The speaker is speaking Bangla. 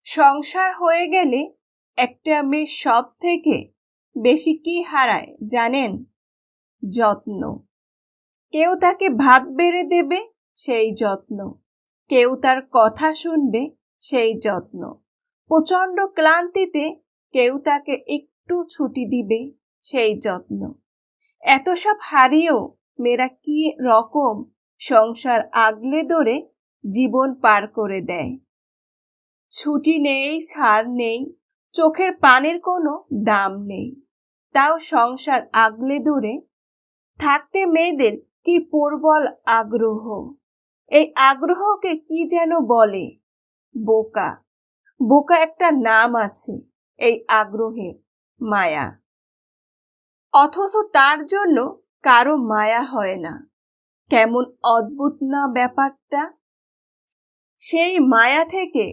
সংসার হয়ে গেলে একটা মেয়ে সব থেকে বেশি কি হারায় জানেন? যত্ন। কেউ তাকে ভাত বেড়ে দেবে, সেই যত্ন। কেউ তার কথা শুনবে, সেই যত্ন। প্রচন্ড ক্লান্তিতে কেউ তাকে একটু ছুটি দিবে, সেই যত্ন। এত সব হারিয়েও মেয়েরা কি রকম সংসার আগলে ধরে জীবন পার করে দেয়। ছুটি নেই, ছাড় নেই, চোখের পানির কোনো দাম নেই, তাও সংসার আগলে ধরে থাকতে মেয়েদের কি প্রবল আগ্রহ। এই আগ্রহকে কি যেন বলে, বোকা। বোকা একটা নাম আছে এই আগ্রহের, মায়া। অথচ তার জন্য কারো মায়া হয় না। কেমন অদ্ভুত না ব্যাপারটা। সেই মায়া থেকে